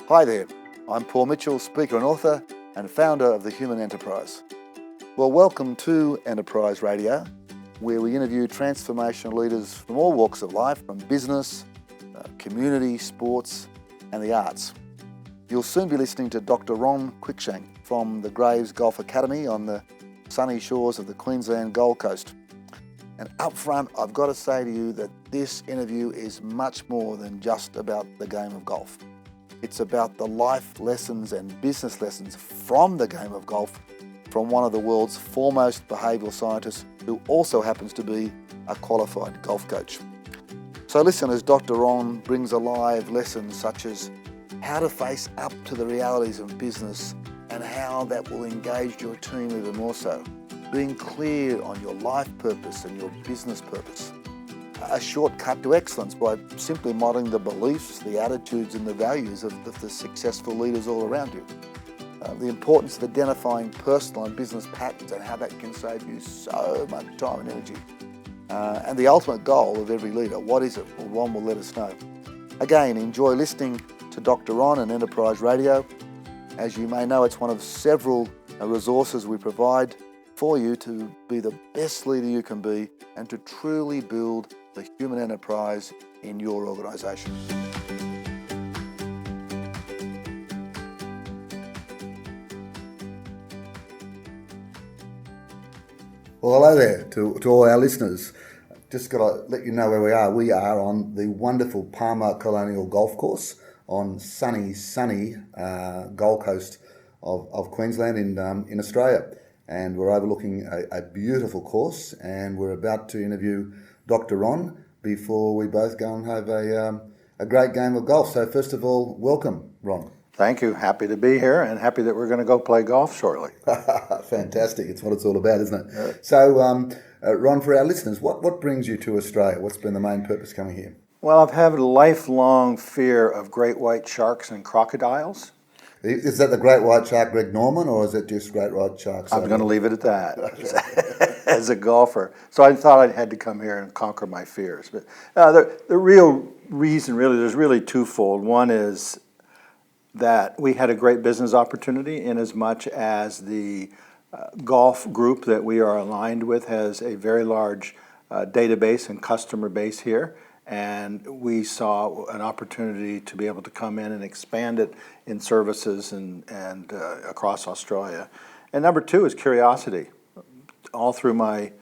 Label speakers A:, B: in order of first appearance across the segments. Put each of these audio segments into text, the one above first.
A: Hi there, I'm Paul Mitchell, speaker and author and founder of The Human Enterprise. Well, welcome to Enterprise Radio, where we interview transformational leaders from all walks of life, from business, community, sports and the arts. You'll soon be listening to Dr Ron Cruickshank from the Graves Golf Academy on the sunny shores of the Queensland Gold Coast. And up front, I've got to say to you that this interview is much more than just about the game of golf. It's about the life lessons and business lessons from the game of golf from one of the world's foremost behavioural scientists who also happens to be a qualified golf coach. So listen as Dr Ron brings alive lessons such as how to face up to the realities of business and how that will engage your team even more so. Being clear on your life purpose and your business purpose. A shortcut to excellence by simply modelling the beliefs, the attitudes and the values of the successful leaders all around you. The importance of identifying personal and business patterns and how that can save you so much time and energy. And the ultimate goal of every leader, what is it? Well, Ron will let us know. Again, enjoy listening to Dr Ron and Enterprise Radio. As you may know, it's one of several resources we provide for you to be the best leader you can be and to truly build the human enterprise in your organisation. Well, hello there to all our listeners. Just got to let you know where we are. We are on the wonderful Palmer Colonial Golf Course on sunny Gold Coast of Queensland in Australia. And we're overlooking a beautiful course, and we're about to interview Dr Ron before we both go and have a great game of golf. So first of all, welcome, Ron.
B: Thank you. Happy to be here and happy that we're going to go play golf shortly.
A: Fantastic. It's what it's all about, isn't it? Yeah. So, Ron, for our listeners, what brings you to Australia? What's been the main purpose coming here?
B: Well, I've had a lifelong fear of great white sharks and crocodiles.
A: Is that the great white shark Greg Norman, or is it just great white sharks?
B: I'm going to leave it at that as a golfer. So I thought I had to come here and conquer my fears. But the real reason, there's really twofold. One is that we had a great business opportunity in as much as the golf group that we are aligned with has a very large database and customer base here. And we saw an opportunity to be able to come in and expand it in services and across Australia. And number two is curiosity. All through my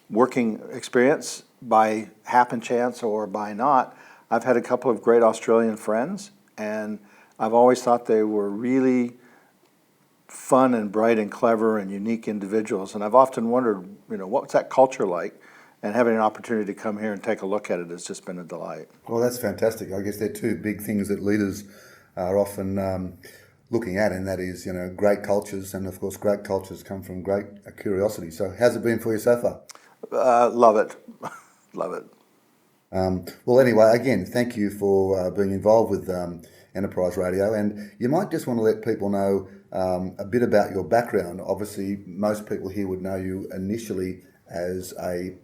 B: working experience, by happen chance or by not, I've had a couple of great Australian friends, and I've always thought they were really fun and bright and clever and unique individuals. And I've often wondered, what's that culture like? And having an opportunity to come here and take a look at it has just been a delight.
A: Well, that's fantastic. I guess there are two big things that leaders are often looking at, and that is, great cultures, and of course, great cultures come from great curiosity. So, how's it been for you so
B: far? Love it, love it.
A: Well, anyway, again, thank you for being involved with Enterprise Radio, and you might just want to let people know a bit about your background. Obviously, most people here would know you initially as a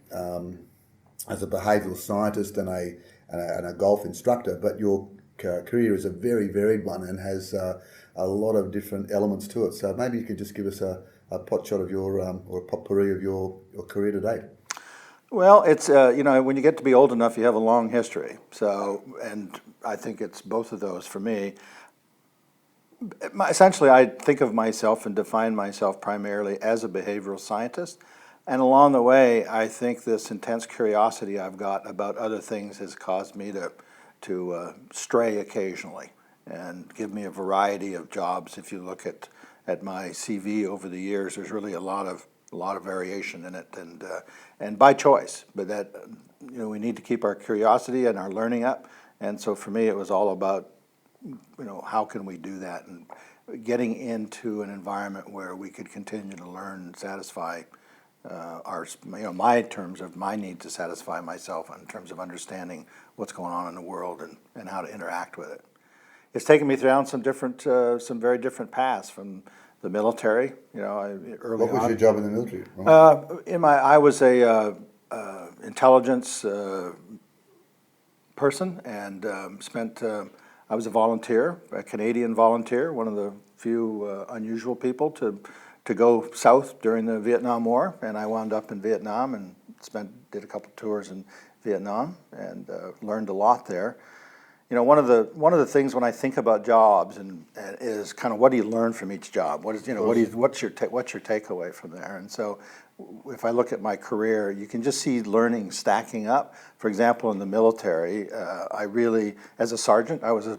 A: behavioural scientist and a golf instructor, but your career is a very varied one and has a lot of different elements to it. So maybe you could just give us a pot shot of your or a potpourri of your career to date.
B: Well, it's when you get to be old enough, you have a long history. So, and I think it's both of those for me. Essentially, I think of myself and define myself primarily as a behavioral scientist. And along the way, I think this intense curiosity I've got about other things has caused me to stray occasionally and give me a variety of jobs. If you look at my CV over the years, there's really a lot of variation in it, and by choice. But that we need to keep our curiosity and our learning up. And so for me, it was all about how can we do that, and getting into an environment where we could continue to learn and satisfy my terms of my need to satisfy myself in terms of understanding what's going on in the world and how to interact with it. It's taken me down some very different paths from the military. Early
A: What was your job in the military?
B: I was a intelligence person and spent I was a volunteer, a Canadian volunteer, one of the few unusual people to go south during the Vietnam War, and I wound up in Vietnam and did a couple tours in Vietnam and learned a lot there. You know, one of the things when I think about jobs and is kind of what do you learn from each job? What is what's your takeaway from there? And so, if I look at my career, you can just see learning stacking up. For example, in the military, I really, as a sergeant, I was a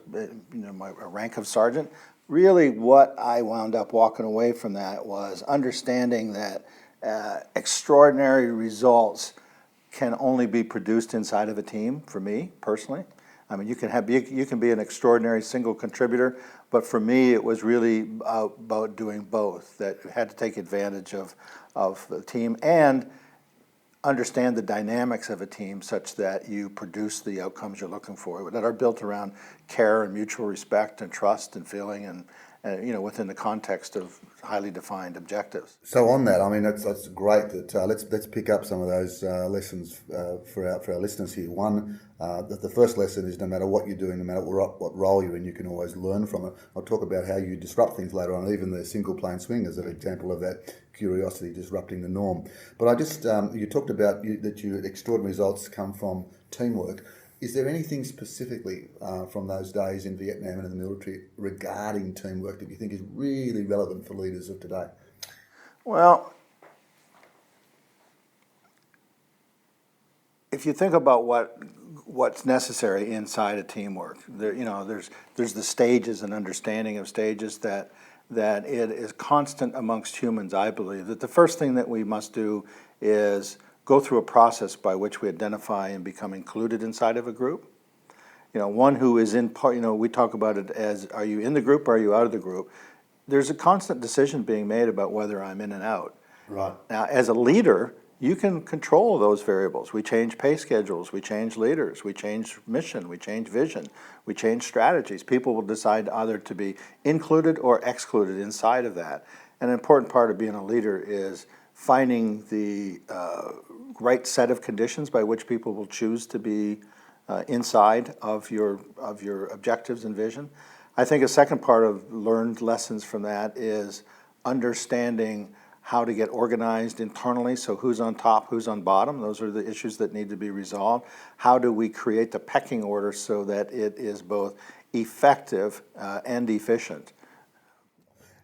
B: rank of sergeant. Really, what I wound up walking away from that was understanding that extraordinary results can only be produced inside of a team. For me personally. I mean, you can be an extraordinary single contributor, but for me, it was really about doing both. That you had to take advantage of the team and understand the dynamics of a team, such that you produce the outcomes you're looking for, that are built around care and mutual respect and trust and feeling, and within the context of highly defined objectives.
A: So on that, I mean, that's great. That let's pick up some of those lessons for our listeners here. One, that the first lesson is no matter what you're doing, no matter what role you're in, you can always learn from it. I'll talk about how you disrupt things later on. Even the single plane swing is an example of that curiosity disrupting the norm. But I just you talked about that your extraordinary results come from teamwork. Is there anything specifically from those days in Vietnam and in the military regarding teamwork that you think is really relevant for leaders of today?
B: Well, if you think about what's necessary inside of teamwork, there's the stages and understanding of stages that it is constant amongst humans. I believe that the first thing that we must do is go through a process by which we identify and become included inside of a group. One who is in part, we talk about it as, are you in the group or are you out of the group? There's a constant decision being made about whether I'm in and out.
A: Right.
B: Now, as a leader, you can control those variables. We change pay schedules, we change leaders, we change mission, we change vision, we change strategies. People will decide either to be included or excluded inside of that. And an important part of being a leader is finding the right set of conditions by which people will choose to be inside of your objectives and vision. I think a second part of learned lessons from that is understanding how to get organized internally, so who's on top, who's on bottom. Those are the issues that need to be resolved. How do we create the pecking order so that it is both effective and efficient?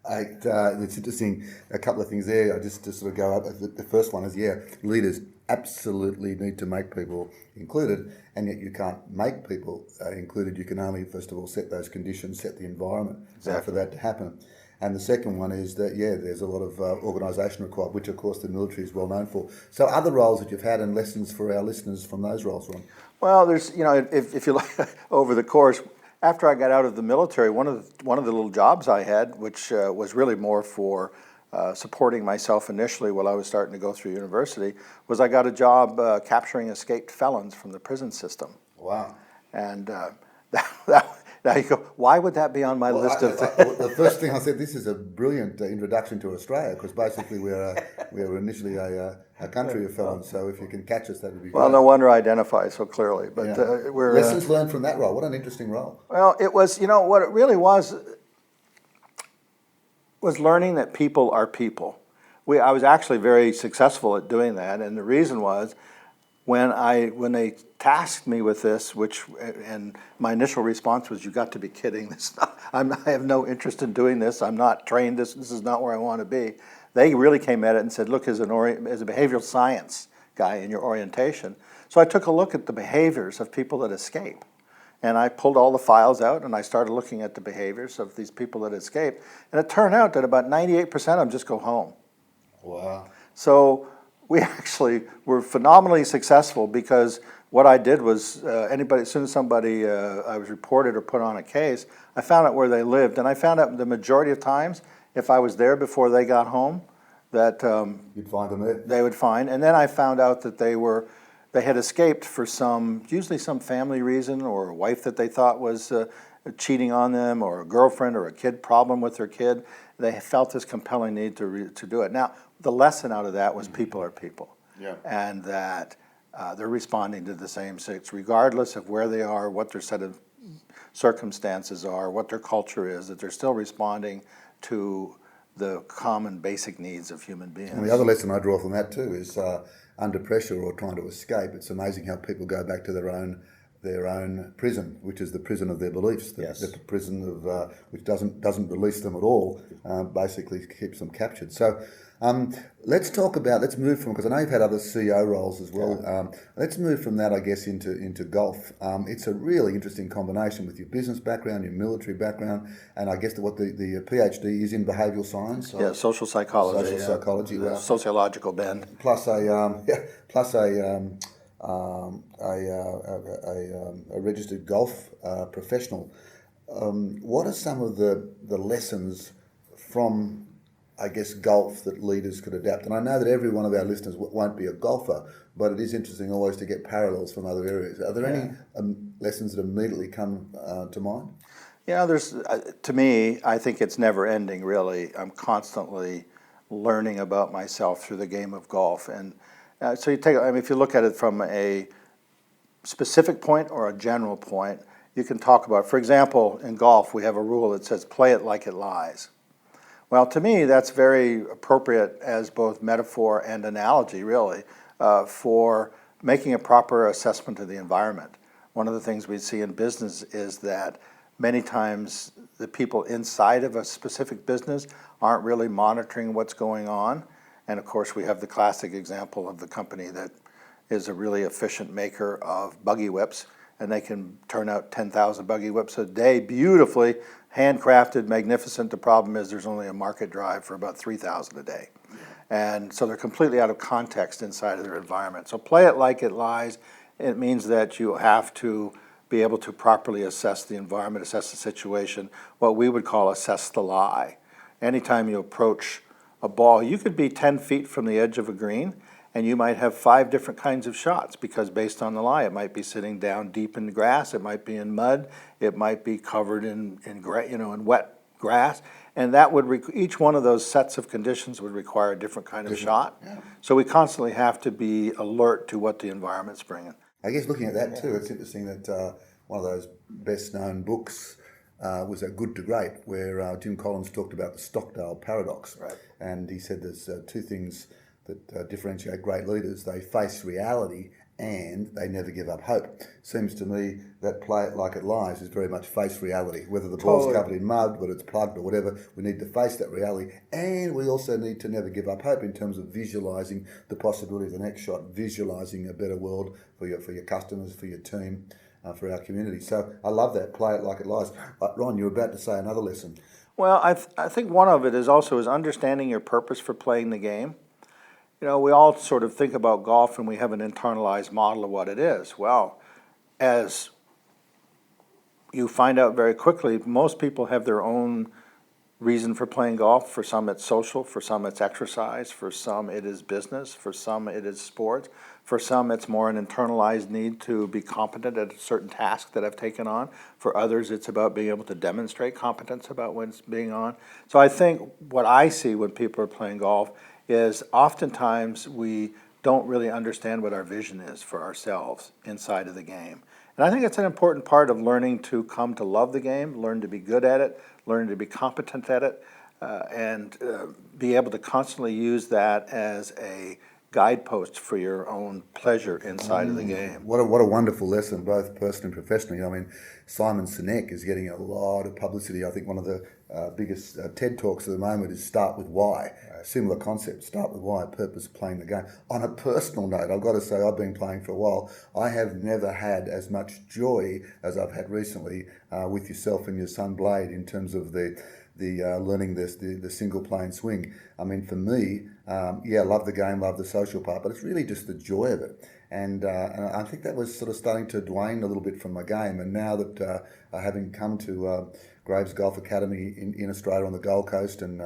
A: It's interesting, a couple of things there. I just to sort of go up. The first one is, leaders absolutely need to make people included, and yet you can't make people included. You can only, first of all, set those conditions, set the environment for that to happen. And the second one is that, there's a lot of organisation required, which, of course, the military is well known for. So other roles that you've had and lessons for our listeners from those roles, Ron?
B: Well, there's, if you look over the course, after I got out of the military, one of the little jobs I had, which was really more for supporting myself initially while I was starting to go through university, was I got a job capturing escaped felons from the prison system.
A: Wow.
B: And now you go, why would that be on my list of things?
A: The first thing I said, this is a brilliant introduction to Australia, because basically we were initially a country of felons, so if you can catch us, that would be great.
B: Well, no wonder I identify so clearly. But we're
A: lessons learned from that role. What an interesting role.
B: Well, it was, what it really was learning that people are people. I was actually very successful at doing that, and the reason was when they tasked me with this, and my initial response was, "You got to be kidding! I have no interest in doing this. I'm not trained. This is not where I want to be." They really came at it and said, "Look, as a behavioral science guy in your orientation." So I took a look at the behaviors of people that escape, and I pulled all the files out and I started looking at the behaviors of these people that escape, and it turned out that about 98% of them just go home.
A: Wow!
B: So we actually were phenomenally successful, because what I did was as soon as somebody I was reported or put on a case, I found out where they lived, and I found out the majority of times, if I was there before they got home, that
A: you'd find them there.
B: They would find, and then I found out that they had escaped for usually some family reason, or a wife that they thought was cheating on them, or a girlfriend or a kid problem with their kid. They felt this compelling need to do it. Now, the lesson out of that was people are people, and that they're responding to the same things, regardless of where they are, what their set of circumstances are, what their culture is, that they're still responding to the common basic needs of human beings.
A: And the other lesson I draw from that too is under pressure or trying to escape, it's amazing how people go back to their own prison, which is the prison of their beliefs, the prison of which doesn't release them at all, basically keeps them captured. So let's move from, because I know you've had other CEO roles as well. Let's move from that, I guess, into golf. It's a really interesting combination with your business background, your military background, and I guess what the PhD is in behavioural science.
B: Yeah, social psychology.
A: Social psychology.
B: Sociological bend.
A: Plus a registered golf professional. What are some of the lessons from, I guess, golf that leaders could adapt? And I know that every one of our listeners won't be a golfer, but it is interesting always to get parallels from other areas. Are there any lessons that immediately come to mind?
B: Yeah, there's, to me, I think it's never ending, really. I'm constantly learning about myself through the game of golf. And so if you look at it from a specific point or a general point, you can talk about, for example, in golf, we have a rule that says, play it like it lies. Well, to me, that's very appropriate as both metaphor and analogy, really, for making a proper assessment of the environment. One of the things we see in business is that many times the people inside of a specific business aren't really monitoring what's going on. And of course, we have the classic example of the company that is a really efficient maker of buggy whips, and they can turn out 10,000 buggy whips a day beautifully, handcrafted, magnificent. The problem is there's only a market drive for about 3,000 a day. And so they're completely out of context inside of their environment. So play it like it lies. It means that you have to be able to properly assess the environment, assess the situation, what we would call assess the lie. Anytime you approach a ball, you could be 10 feet from the edge of a green, and you might have 5 different kinds of shots, because based on the lie, it might be sitting down deep in the grass, it might be in mud, it might be covered in wet grass, and that would each one of those sets of conditions would require a different kind of shot. Yeah. So we constantly have to be alert to what the environment's bringing.
A: I guess looking at that too, it's interesting that one of those best-known books was Good to Great, where Jim Collins talked about the Stockdale paradox.
B: Right.
A: And he said there's 2 things that differentiate great leaders. They face reality and they never give up hope. Seems to me that play it like it lies is very much face reality. Whether the ball's covered in mud, whether it's plugged or whatever, we need to face that reality. And we also need to never give up hope in terms of visualising the possibility of the next shot, visualising a better world for your customers, for your team, for our community. So I love that, play it like it lies. Ron, you were about to say another lesson.
B: Well, I think one of it is understanding your purpose for playing the game. You know, we all sort of think about golf and we have an internalized model of what it is. Well, as you find out very quickly, most people have their own reason for playing golf. For some it's social, for some it's exercise, for some it is business, for some it is sports, for some it's more an internalized need to be competent at a certain task that I've taken on. For others it's about being able to demonstrate competence about what's being on. So I think what I see when people are playing golf is oftentimes we don't really understand what our vision is for ourselves inside of the game. And I think it's an important part of learning to come to love the game, learn to be good at it, learn to be competent at it, and be able to constantly use that as a guidepost for your own pleasure inside of the game.
A: What a wonderful lesson, both personally and professionally. I mean, Simon Sinek is getting a lot of publicity. I think one of the biggest TED Talks at the moment is Start With Why. Similar concept, start with why, purpose of playing the game. On a personal note, I've got to say I've been playing for a while. I have never had as much joy as I've had recently with yourself and your son Blade in terms of the learning the single plane swing. I mean, for me, I love the game, love the social part, but it's really just the joy of it. And I think that was sort of starting to wane a little bit from my game. And now that having come to Graves Golf Academy in Australia on the Gold Coast, and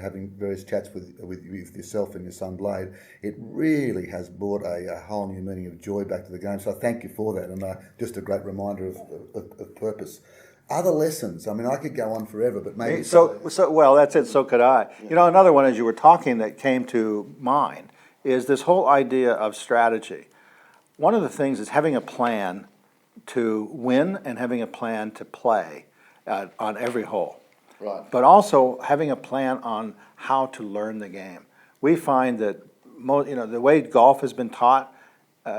A: having various chats with yourself and your son Blade, it really has brought a whole new meaning of joy back to the game. So I thank you for that, and just a great reminder of purpose. Other lessons. I mean, I could go on forever, but maybe
B: well, that's it. So could I. Yeah. You know, another one as you were talking that came to mind is this whole idea of strategy. One of the things is having a plan to win and having a plan to play on every hole.
A: Right.
B: But also having a plan on how to learn the game. We find that the way golf has been taught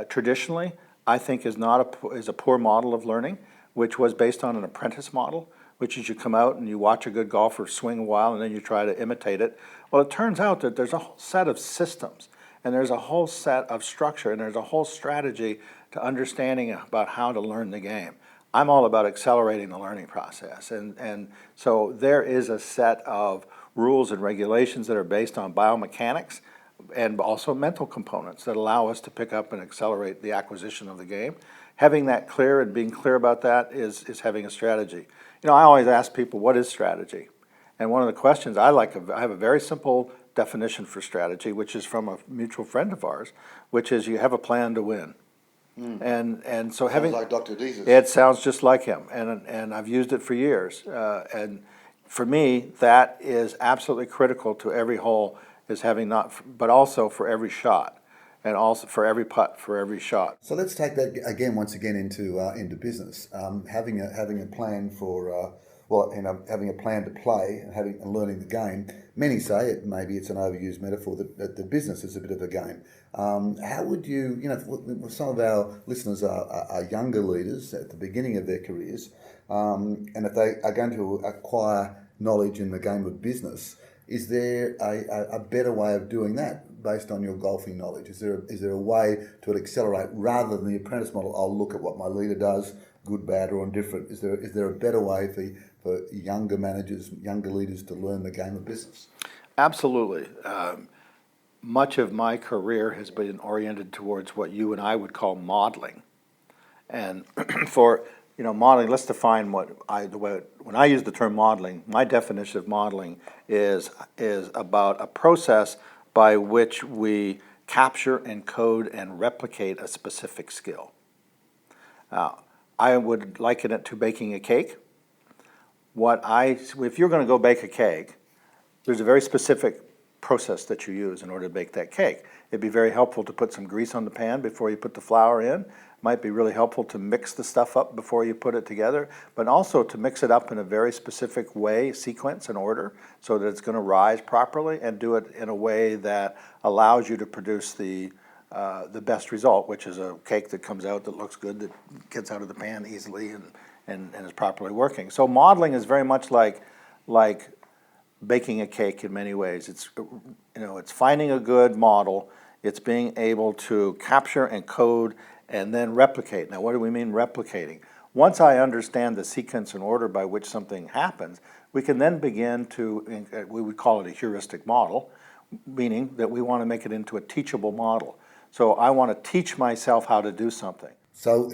B: traditionally, I think is a poor model of learning, which was based on an apprentice model, which is you come out and you watch a good golfer swing a while and then you try to imitate it. Well, it turns out that there's a whole set of systems and there's a whole set of structure and there's a whole strategy to understanding about how to learn the game. I'm all about accelerating the learning process, and so there is a set of rules and regulations that are based on biomechanics and also mental components that allow us to pick up and accelerate the acquisition of the game. Having that clear and being clear about that is having a strategy. I always ask people, what is strategy? And one of the questions I have a very simple definition for strategy, which is from a mutual friend of ours, which is you have a plan to win. And so
A: Sounds like Dr. Deese's.
B: It sounds just like him, and I've used it for years. And for me, that is absolutely critical to every hole, is having but also for every shot, and also for every putt, for every shot.
A: So let's take that again, once again, into business. Having a plan for having a plan to play and learning the game. Many say maybe it's an overused metaphor that the business is a bit of a game. How would you, some of our listeners are younger leaders at the beginning of their careers, and if they are going to acquire knowledge in the game of business, is there a better way of doing that based on your golfing knowledge? Is there a way to accelerate rather than the apprentice model? I'll look at what my leader does, good, bad, or indifferent. Is there a better way for younger managers, younger leaders to learn the game of business?
B: Absolutely. Much of my career has been oriented towards what you and I would call modeling. And for modeling, let's define when I use the term modeling, my definition of modeling is about a process by which we capture, encode, and replicate a specific skill. I would liken it to baking a cake. If you're going to go bake a cake, there's a very specific process that you use in order to bake that cake. It'd be very helpful to put some grease on the pan before you put the flour in. Might be really helpful to mix the stuff up before you put it together, but also to mix it up in a very specific way, sequence and order, so that it's going to rise properly, and do it in a way that allows you to produce the best result, which is a cake that comes out that looks good, that gets out of the pan easily and is properly working. So modeling is very much like baking a cake in many ways. It's finding a good model. It's being able to capture, encode, and then replicate. Now, what do we mean replicating? Once I understand the sequence and order by which something happens, we can then begin we would call it a heuristic model, meaning that we want to make it into a teachable model. So I want to teach myself how to do something.
A: So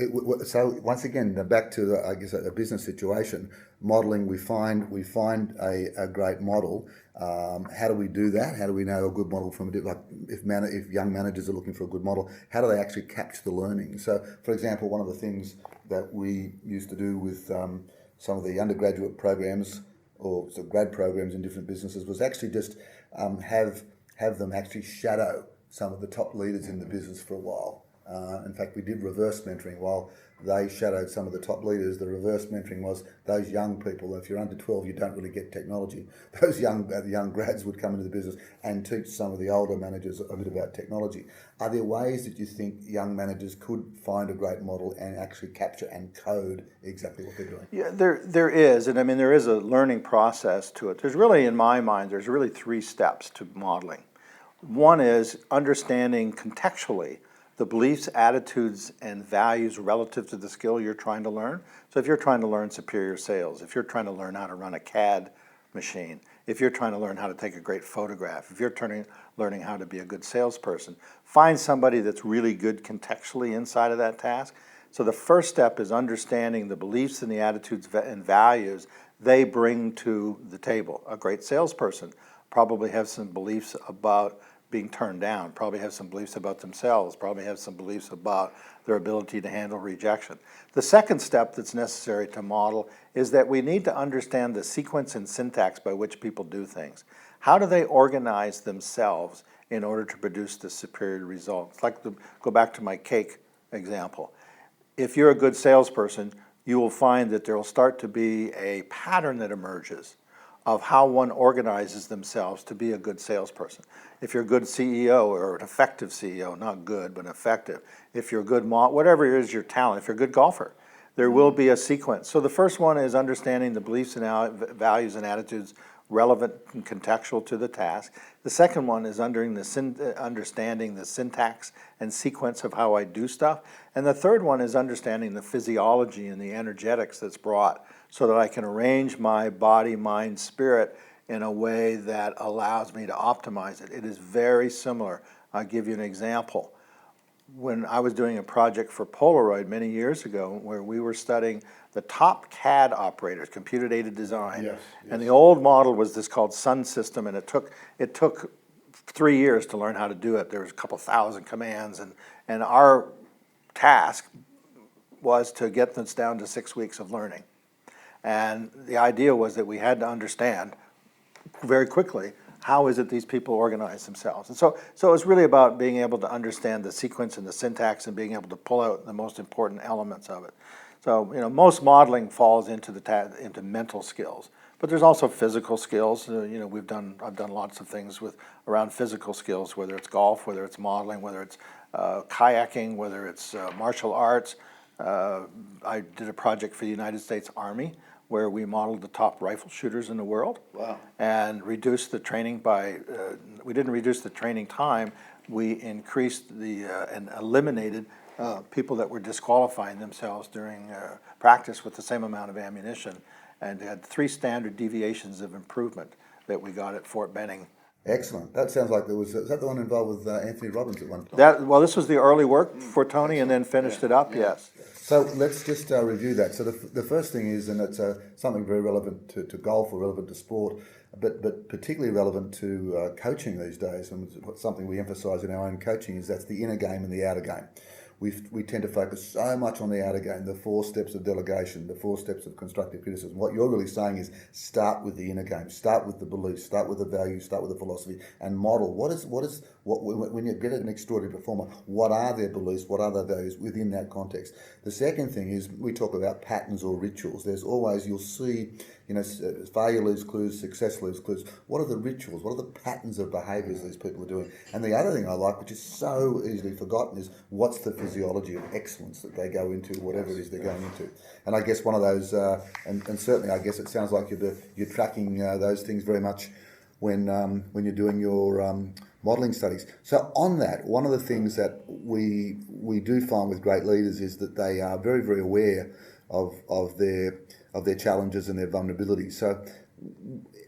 A: once again, back to a business situation. Modeling, we find a great model. How do we do that? How do we know a good model from if young managers are looking for a good model? How do they actually capture the learning? So, for example, one of the things that we used to do with some of the undergraduate programs or grad programs in different businesses was actually just have them actually shadow some of the top leaders in the business for a while. In fact, we did reverse mentoring while they shadowed some of the top leaders. The reverse mentoring was those young people. If you're under 12, you don't really get technology. Those young grads would come into the business and teach some of the older managers a bit about technology. Are there ways that you think young managers could find a great model and actually capture and code exactly what they're doing?
B: Yeah, there is, and there is a learning process to it. There's really, in my mind, there's really 3 steps to modeling. One is understanding contextually the beliefs, attitudes, and values relative to the skill you're trying to learn. So if you're trying to learn superior sales, if you're trying to learn how to run a CAD machine, if you're trying to learn how to take a great photograph, if you're learning how to be a good salesperson, find somebody that's really good contextually inside of that task. So the first step is understanding the beliefs and the attitudes and values they bring to the table. A great salesperson probably has some beliefs about being turned down, probably have some beliefs about themselves, probably have some beliefs about their ability to handle rejection. The second step that's necessary to model is that we need to understand the sequence and syntax by which people do things. How do they organize themselves in order to produce the superior results? Go back to my cake example. if you're a good salesperson, you will find that there will start to be a pattern that emerges of how one organizes themselves to be a good salesperson. If you're a good CEO or an effective CEO, not good, but effective, if you're a good whatever it is your talent, if you're a good golfer, there will be a sequence. So the first one is understanding the beliefs and values and attitudes relevant and contextual to the task. The second one is understanding the syntax and sequence of how I do stuff. And the third one is understanding the physiology and the energetics that's brought so that I can arrange my body, mind, spirit in a way that allows me to optimize it. It is very similar. I'll give you an example. When I was doing a project for Polaroid many years ago where we were studying the top CAD operators, computer-aided design,
A: Yes.
B: and the old model was this called Sun System, and it took 3 years to learn how to do it. There was a couple thousand commands, and our task was to get this down to 6 weeks of learning. And the idea was that we had to understand very quickly how is it these people organize themselves. And so it's really about being able to understand the sequence and the syntax and being able to pull out the most important elements of it. So, most modeling falls into into mental skills, but there's also physical skills. I've done lots of things around physical skills, whether it's golf, whether it's modeling, whether it's kayaking, whether it's martial arts. I did a project for the United States Army where we modeled the top rifle shooters in the world.
A: Wow.
B: And reduced the training we didn't reduce the training time, we increased and eliminated people that were disqualifying themselves during practice with the same amount of ammunition, and had 3 standard deviations of improvement that we got at Fort Benning.
A: Excellent. That sounds like is that the one involved with Anthony Robbins at one time?
B: This was the early work for Tony, and then finished it up, yes.
A: So let's just review that. So the first thing is, and it's something very relevant to golf or relevant to sport, but particularly relevant to coaching these days, and something we emphasise in our own coaching is that's the inner game and the outer game. We tend to focus so much on the outer game, the 4 steps of delegation, the 4 steps of constructive criticism. What you're really saying is start with the inner game, start with the beliefs, start with the values, start with the philosophy, and model. When you get an extraordinary performer, what are their beliefs, what are their values within that context? The second thing is we talk about patterns or rituals. There's always, you'll see, failure leaves clues, success leaves clues. What are the rituals? What are the patterns of behaviours these people are doing? And the other thing I like, which is so easily forgotten, is what's the physiology of excellence that they go into, whatever it is they're going into. And I guess one of those, and certainly I guess it sounds like you're tracking those things very much when you're doing your modelling studies. So on that, one of the things that we do find with great leaders is that they are very, very aware of their challenges and their vulnerabilities. So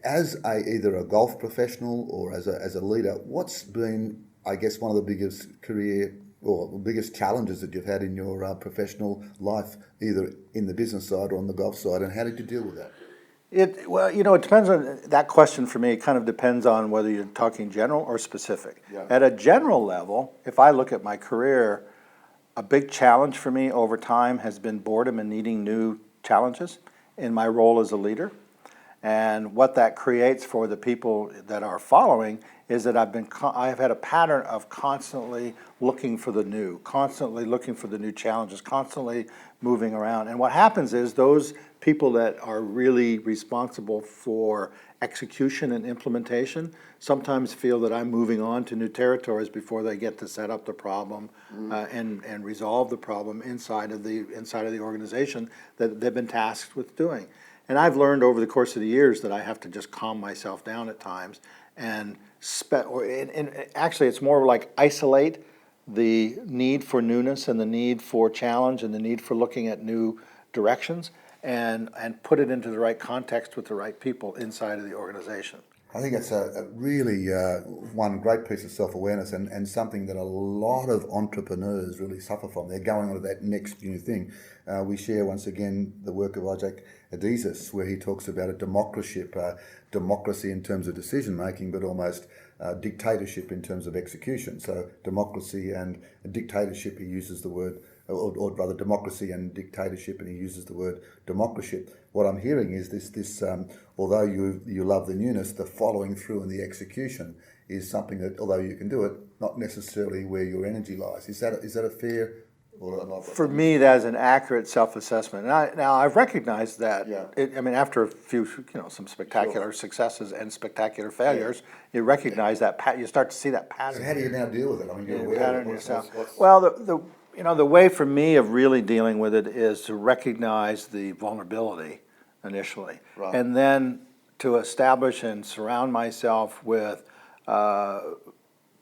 A: as either a golf professional or as a leader, what's been, I guess, one of the biggest career or the biggest challenges that you've had in your professional life, either in the business side or on the golf side, and how did you deal with that?
B: It depends on that question. For me, it kind of depends on whether you're talking general or specific.
A: Yeah.
B: At a general level, if I look at my career, a big challenge for me over time has been boredom and needing new challenges in my role as a leader. And what that creates for the people that are following is that I've had a pattern of constantly looking for the new, constantly looking for the new challenges, constantly moving around. And what happens is those people that are really responsible for execution and implementation sometimes feel that I'm moving on to new territories before they get to set up the problem and resolve the problem inside of the organization that they've been tasked with doing. And I've learned over the course of the years that I have to just calm myself down at times and actually it's more like isolate the need for newness and the need for challenge and the need for looking at new directions and put it into the right context with the right people inside of the organization.
A: I think it's a really one great piece of self-awareness and something that a lot of entrepreneurs really suffer from. They're going on to that next new thing. We share once again the work of Isaac Adizes, where he talks about a democracy in terms of decision making, but almost dictatorship in terms of execution. So democracy and dictatorship, he uses the word, or rather democracy and dictatorship, and he uses the word democracy. What I'm hearing is this although you love the newness, the following through and the execution is something that, although you can do it, not necessarily where your energy lies. Is that a fair Or not?
B: For me, that is an accurate self-assessment. And now I've recognized that.
A: Yeah.
B: I mean, after a few, some spectacular successes and spectacular failures, you recognize that you start to see that pattern.
A: So how do you now deal with it? I mean, you're aware
B: Pattern
A: of it.
B: yourself. Well, the way for me of really dealing with it is to recognize the vulnerability initially,
A: Right.
B: and then to establish and surround myself with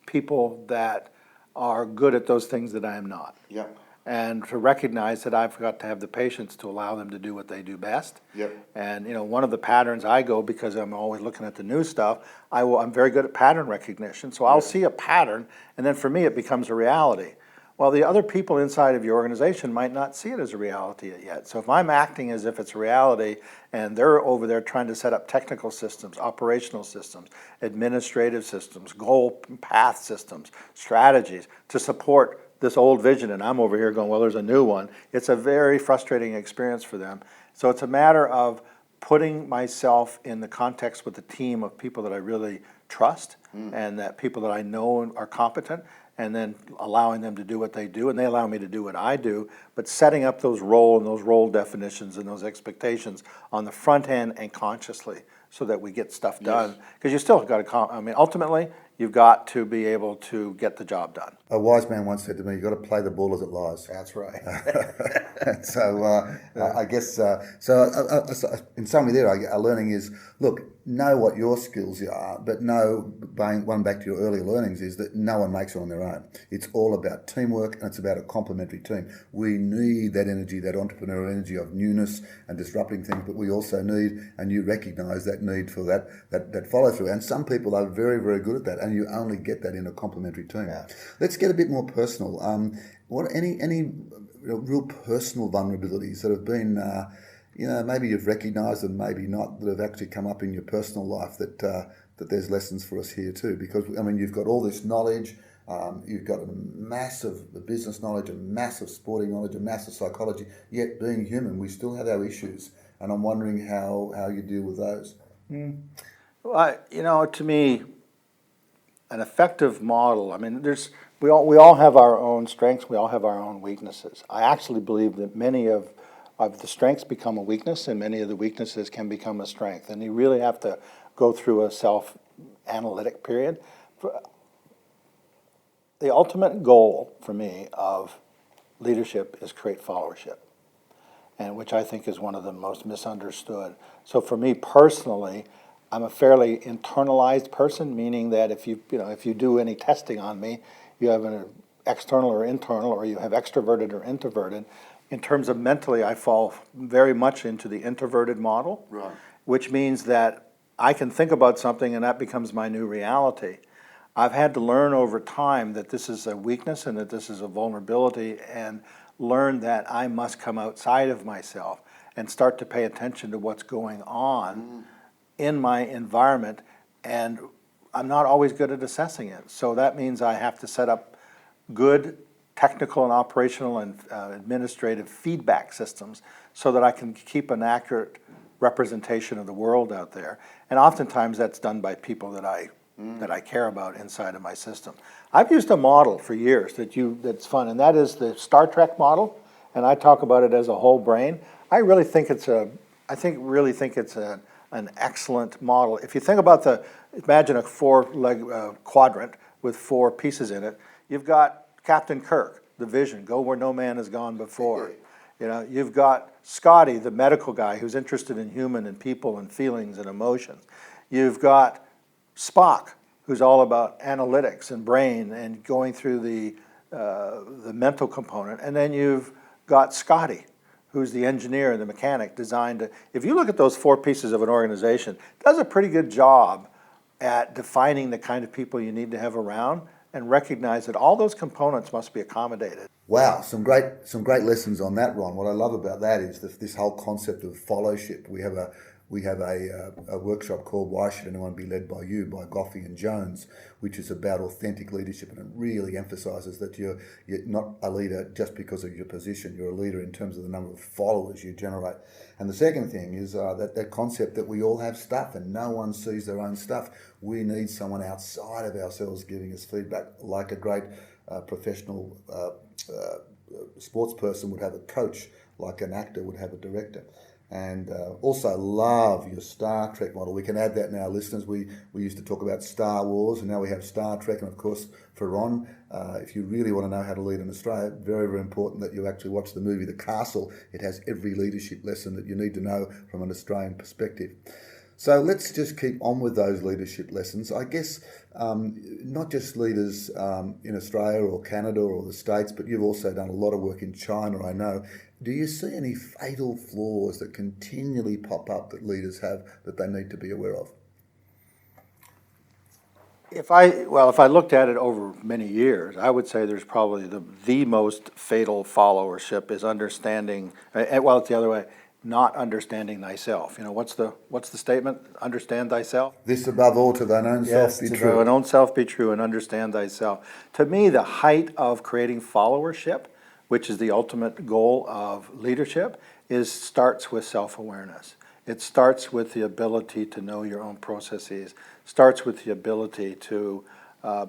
B: people that are good at those things that I am not.
A: Yeah.
B: And to recognize that I've got to have the patience to allow them to do what they do best.
A: Yep.
B: And one of the patterns I go, because I'm always looking at the new stuff, I'm very good at pattern recognition. So I'll see a pattern, and then for me it becomes a reality. Well, the other people inside of your organization might not see it as a reality yet. So if I'm acting as if it's a reality, and they're over there trying to set up technical systems, operational systems, administrative systems, goal path systems, strategies to support this old vision, and I'm over here going, well, there's a new one. It's a very frustrating experience for them. So it's a matter of putting myself in the context with a team of people that I really trust and that people that I know are competent, and then allowing them to do what they do, and they allow me to do what I do, but setting up those role definitions and those expectations on the front end and consciously so that we get stuff done. Because you still got to, ultimately, you've got to be able to get the job done.
A: A wise man once said to me, "You've got to play the ball as it lies."
B: That's right.
A: So I guess in summary, there, our learning is look, know what your skills are, but know, one back to your earlier learnings, is that no one makes it on their own. It's all about teamwork, and it's about a complementary team. We need that energy, that entrepreneurial energy of newness and disrupting things, but we also need, and you recognise that need for that follow through. And some people are very, very good at that, and you only get that in a complementary team.
B: Yeah.
A: Let's get a bit more personal. What any real personal vulnerabilities that have been, maybe you've recognised them, maybe not, that have actually come up in your personal life that there's lessons for us here too? Because you've got all this knowledge, you've got a massive business knowledge, a massive sporting knowledge, a massive psychology. Yet, being human, we still have our issues, and I'm wondering how you deal with those.
B: Well, to me, an effective model. We all have our own strengths. We all have our own weaknesses. I actually believe that many of the strengths become a weakness, and many of the weaknesses can become a strength. And you really have to go through a self-analytic period. The ultimate goal for me of leadership is create followership, and which I think is one of the most misunderstood. So for me personally, I'm a fairly internalized person, meaning that if you do any testing on me, you have an external or internal, or you have extroverted or introverted. In terms of mentally, I fall very much into the introverted model,
A: Right.
B: which means that I can think about something and that becomes my new reality. I've had to learn over time that this is a weakness and that this is a vulnerability, and learn that I must come outside of myself and start to pay attention to what's going on in my environment, and I'm not always good at assessing it. So that means I have to set up good technical and operational and administrative feedback systems so that I can keep an accurate representation of the world out there. And oftentimes that's done by people that I care about inside of my system. I've used a model for years that's fun, and that is the Star Trek model, and I talk about it as a whole brain. I really think it's an excellent model. If you think about imagine a four-leg quadrant with four pieces in it. You've got Captain Kirk, the vision, go where no man has gone before. You've got Scotty, the medical guy who's interested in human and people and feelings and emotions. You've got Spock, who's all about analytics and brain and going through the mental component. And then you've got Scotty, who's the engineer and the mechanic designed to, if you look at those four pieces of an organization, it does a pretty good job at defining the kind of people you need to have around, and recognize that all those components must be accommodated.
A: Wow, some great lessons on that, Ron. What I love about that is this whole concept of fellowship. We have a workshop called "Why Should Anyone Be Led by You" by Goffey and Jones, which is about authentic leadership, and it really emphasises that you're not a leader just because of your position. You're a leader in terms of the number of followers you generate. And the second thing is that concept that we all have stuff and no one sees their own stuff. We need someone outside of ourselves giving us feedback, like a great professional sports person would have a coach, like an actor would have a director. And also love your Star Trek model. We can add that now, listeners. We used to talk about Star Wars, and now we have Star Trek. And of course, for Ron, if you really want to know how to lead in Australia, very, very important that you actually watch the movie The Castle. It has every leadership lesson that you need to know from an Australian perspective. So let's just keep on with those leadership lessons. I guess not just leaders in Australia or Canada or the States, but you've also done a lot of work in China, I know. Do you see any fatal flaws that continually pop up that leaders have that they need to be aware of?
B: If I looked at it over many years, I would say there's probably the most fatal followership is understanding, well, it's the other way, not understanding thyself. You know, what's the statement? Understand thyself?
A: This above all to thine own self be
B: to
A: true.
B: thine own self be true and understand thyself. To me, the height of creating followership, which is the ultimate goal of leadership, starts with self-awareness. It starts with the ability to know your own processes, starts with the ability to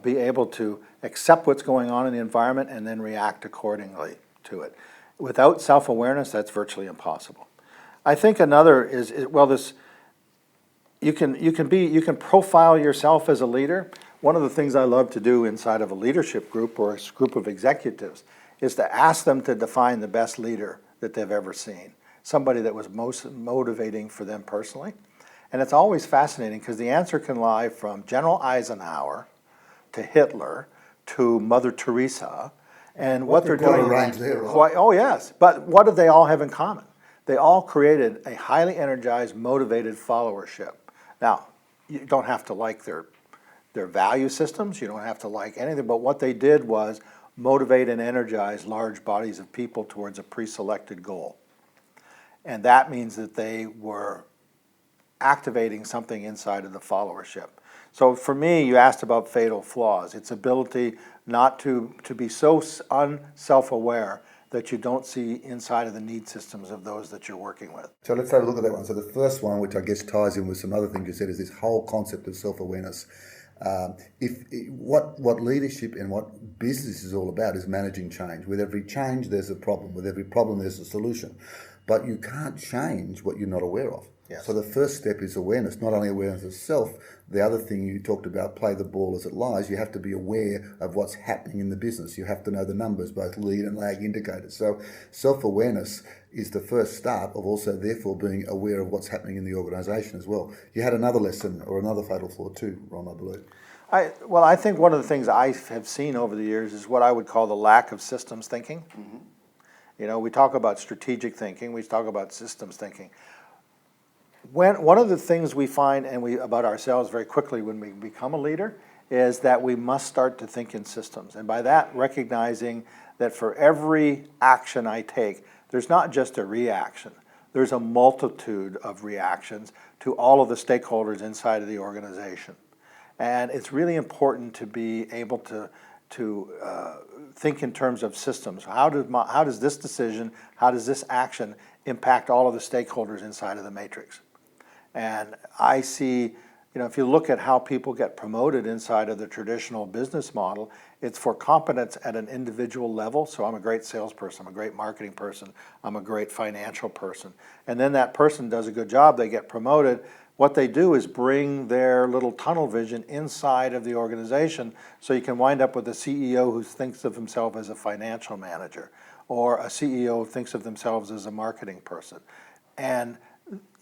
B: be able to accept what's going on in the environment and then react accordingly to it. Without self-awareness, that's virtually impossible. I think another is this. You can profile yourself as a leader. One of the things I love to do inside of a leadership group or a group of executives is to ask them to define the best leader that they've ever seen, somebody that was most motivating for them personally. And it's always fascinating because the answer can lie from General Eisenhower to Hitler to Mother Teresa, and what they're doing. Oh yes, but what do they all have in common? They all created a highly energized, motivated followership. Now, you don't have to like their value systems, you don't have to like anything, but what they did was motivate and energize large bodies of people towards a pre-selected goal. And that means that they were activating something inside of the followership. So for me, you asked about fatal flaws. Its ability not to be so unself-aware that you don't see inside of the need systems of those that you're working with.
A: So let's have a look at that one. So the first one, which I guess ties in with some other things you said, is this whole concept of self-awareness. What leadership and what business is all about is managing change. With every change, there's a problem. With every problem, there's a solution. But you can't change what you're not aware of.
B: Yes.
A: So the first step is awareness, not only awareness of self. The other thing you talked about, play the ball as it lies, you have to be aware of what's happening in the business. You have to know the numbers, both lead and lag indicators. So self-awareness is the first start of also therefore being aware of what's happening in the organisation as well. You had another lesson or another fatal flaw too, Ron, I believe.
B: I think one of the things I have seen over the years is what I would call the lack of systems thinking. Mm-hmm. You know, we talk about strategic thinking, we talk about systems thinking. One of the things we find about ourselves very quickly when we become a leader is that we must start to think in systems. And by that, recognizing that for every action I take, there's not just a reaction. There's a multitude of reactions to all of the stakeholders inside of the organization. And it's really important to be able to think in terms of systems. How does this decision, how does this action impact all of the stakeholders inside of the matrix? And I see, if you look at how people get promoted inside of the traditional business model, it's for competence at an individual level. So I'm a great salesperson, I'm a great marketing person, I'm a great financial person. And then that person does a good job, they get promoted. What they do is bring their little tunnel vision inside of the organization, so you can wind up with a CEO who thinks of himself as a financial manager, or a CEO who thinks of themselves as a marketing person. And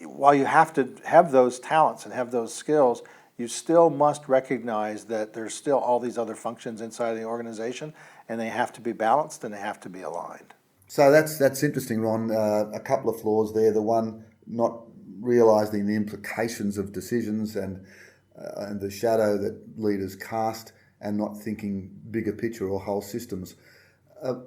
B: while you have to have those talents and have those skills, you still must recognize that there's still all these other functions inside of the organization, and they have to be balanced and they have to be aligned.
A: So that's interesting, Ron. A couple of flaws there. The one, not realising the implications of decisions and the shadow that leaders cast, and not thinking bigger picture or whole systems.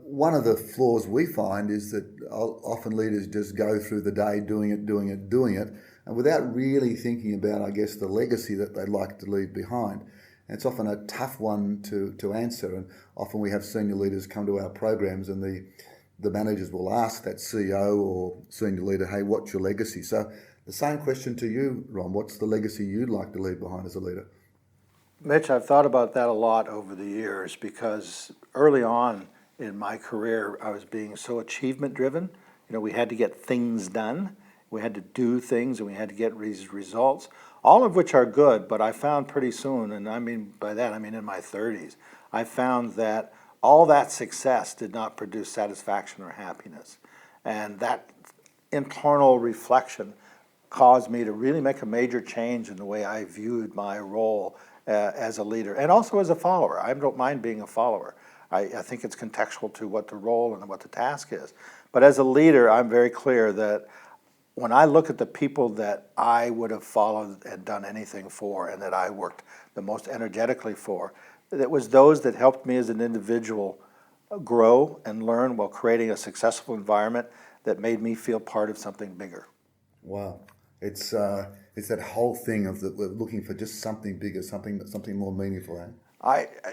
A: One of the flaws we find is that often leaders just go through the day doing it, and without really thinking about, I guess, the legacy that they'd like to leave behind. And it's often a tough one to answer, and often we have senior leaders come to our programs and the managers will ask that CEO or senior leader, hey, what's your legacy? So the same question to you, Ron, what's the legacy you'd like to leave behind as a leader?
B: Mitch, I've thought about that a lot over the years, because early on in my career, I was being so achievement driven. We had to get things done. We had to do things and we had to get these results, all of which are good, but I found pretty soon, and I mean by that, I mean in my 30s, I found that all that success did not produce satisfaction or happiness. And that internal reflection caused me to really make a major change in the way I viewed my role as a leader and also as a follower. I don't mind being a follower. I think it's contextual to what the role and what the task is. But as a leader, I'm very clear that when I look at the people that I would have followed and done anything for and that I worked the most energetically for, it was those that helped me as an individual grow and learn while creating a successful environment that made me feel part of something bigger.
A: Wow. It's that whole thing of we're looking for just something bigger, something more meaningful.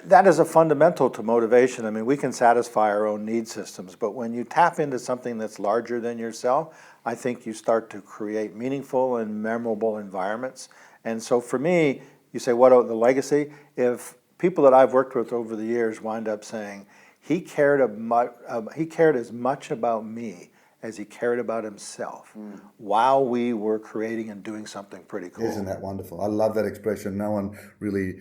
B: That is a fundamental to motivation. I mean, we can satisfy our own need systems, but when you tap into something that's larger than yourself, I think you start to create meaningful and memorable environments. And so for me, you say, what about the legacy? If people that I've worked with over the years wind up saying, he cared as much about me as he cared about himself while we were creating and doing something pretty cool.
A: Isn't that wonderful? I love that expression. No one really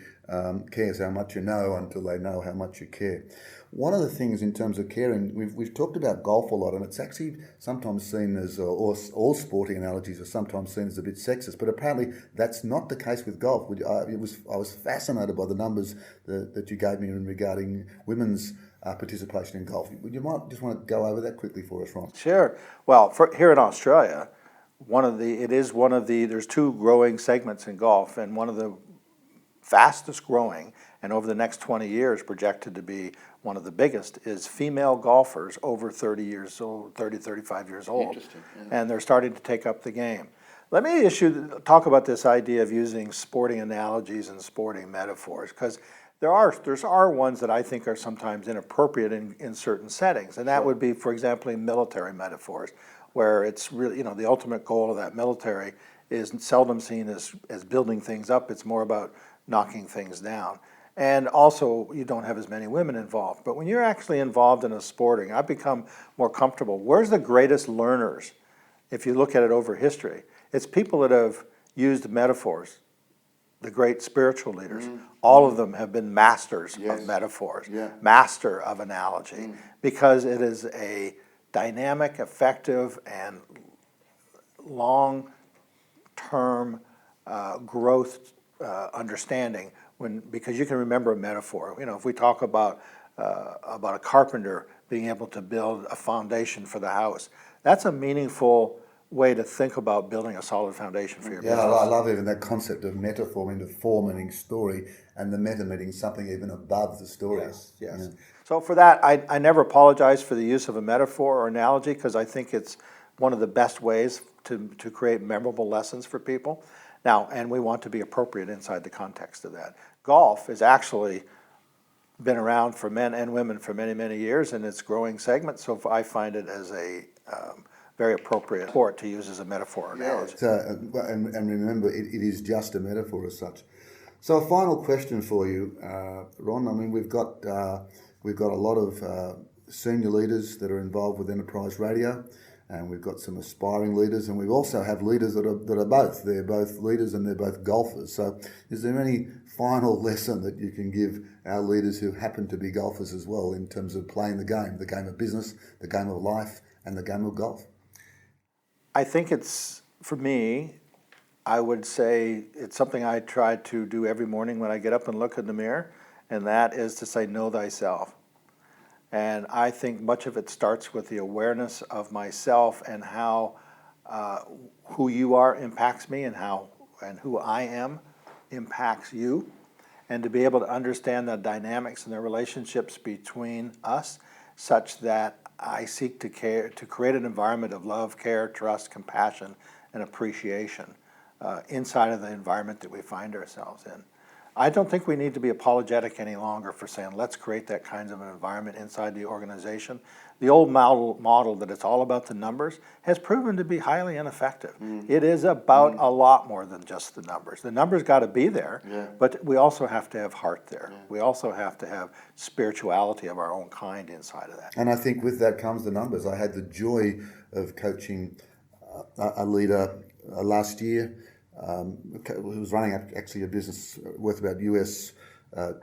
A: cares how much you know until they know how much you care. One of the things in terms of caring, we've talked about golf a lot, and it's actually sometimes seen as, or all sporting analogies are sometimes seen as a bit sexist, but apparently that's not the case with golf. I was fascinated by the numbers that you gave me regarding women's participation in golf. You might just want to go over that quickly for us, Ron.
B: Sure. Well, here in Australia, there's two growing segments in golf, and one of the fastest growing, and over the next 20 years projected to be one of the biggest, is female golfers over 30 years old, 30, 35 years old.
A: Interesting. Yeah.
B: And they're starting to take up the game. Let me talk about this idea of using sporting analogies and sporting metaphors, because there are ones that I think are sometimes inappropriate in certain settings, and that would be, for example, in military metaphors, where it's really, the ultimate goal of that military is seldom seen as building things up. It's more about knocking things down. And also, you don't have as many women involved. But when you're actually involved in a sporting, I've become more comfortable. Where's the greatest learners? If you look at it over history, it's people that have used metaphors. The great spiritual leaders, all of them have been masters of metaphors, master of analogy, because it is a dynamic, effective, and long-term growth understanding. Because you can remember a metaphor. If we talk about a carpenter being able to build a foundation for the house, that's a meaningful way to think about building a solid foundation for your business.
A: Yeah, I love even that concept of metaphor meaning form meaning story, and the meta meaning something even above the story.
B: Yes. Yeah. So for that, I never apologize for the use of a metaphor or analogy, because I think it's one of the best ways to create memorable lessons for people. Now, and we want to be appropriate inside the context of that. Golf has actually been around for men and women for many, many years in its growing segment, so I find it as a very appropriate sport to use as a metaphor or analogy.
A: And remember, it is just a metaphor as such. So a final question for you, Ron. I mean, we've got a lot of senior leaders that are involved with Enterprise Radio, and we've got some aspiring leaders, and we also have leaders that are both. They're both leaders and they're both golfers. So is there any final lesson that you can give our leaders who happen to be golfers as well in terms of playing the game of business, the game of life, and the game of golf?
B: I think for me, I would say it's something I try to do every morning when I get up and look in the mirror, and that is to say, know thyself. And I think much of it starts with the awareness of myself and how who you are impacts me, and who I am impacts you. And to be able to understand the dynamics and the relationships between us, such that I seek to create an environment of love, care, trust, compassion, and appreciation inside of the environment that we find ourselves in. I don't think we need to be apologetic any longer for saying, let's create that kind of an environment inside the organization. The old model that it's all about the numbers has proven to be highly ineffective. It is about a lot more than just the numbers. The numbers got to be there, but we also have to have heart there. We also have to have spirituality of our own kind inside of that.
A: And I think with that comes the numbers. I had the joy of coaching a leader last year who was running actually a business worth about US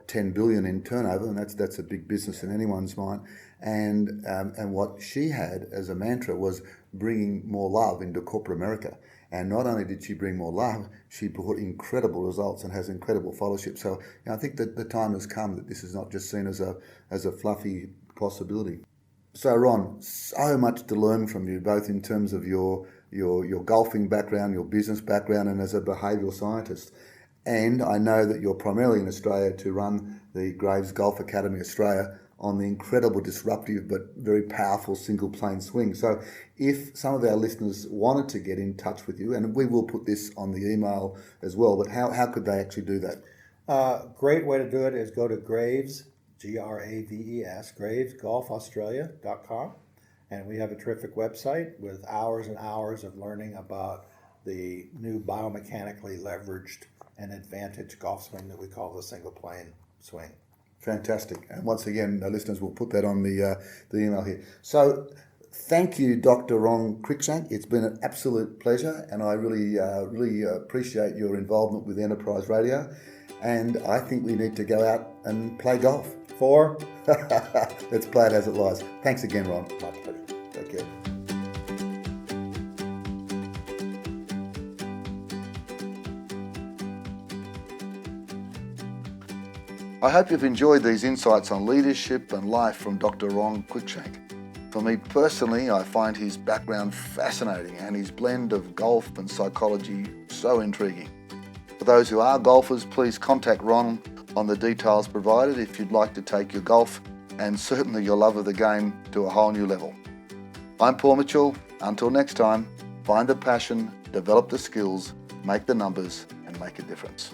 A: 10 billion in turnover, and that's a big business in anyone's mind. And what she had as a mantra was bringing more love into corporate America. And not only did she bring more love, she brought incredible results and has incredible fellowship. So I think that the time has come that this is not just seen as a fluffy possibility. So Ron, so much to learn from you, both in terms of your golfing background, your business background, and as a behavioural scientist. And I know that you're primarily in Australia to run the Graves Golf Academy Australia on the incredible disruptive but very powerful single plane swing. So if some of our listeners wanted to get in touch with you, and we will put this on the email as well, but how could they actually do that?
B: Great way to do it is go to Graves, Graves, GravesGolfAustralia.com, and we have a terrific website with hours and hours of learning about the new biomechanically leveraged and advantaged golf swing that we call the single plane swing.
A: Fantastic. And once again, listeners, will put that on the email here. So thank you, Dr. Ron Cruickshank. It's been an absolute pleasure, and I really appreciate your involvement with Enterprise Radio. And I think we need to go out and play golf. Let's play it as it lies. Thanks again, Ron.
B: My pleasure.
A: Take care. I hope you've enjoyed these insights on leadership and life from Dr. Ron Cruickshank. For me personally, I find his background fascinating and his blend of golf and psychology so intriguing. For those who are golfers, please contact Ron on the details provided if you'd like to take your golf and certainly your love of the game to a whole new level. I'm Paul Mitchell. Until next time, find the passion, develop the skills, make the numbers, and make a difference.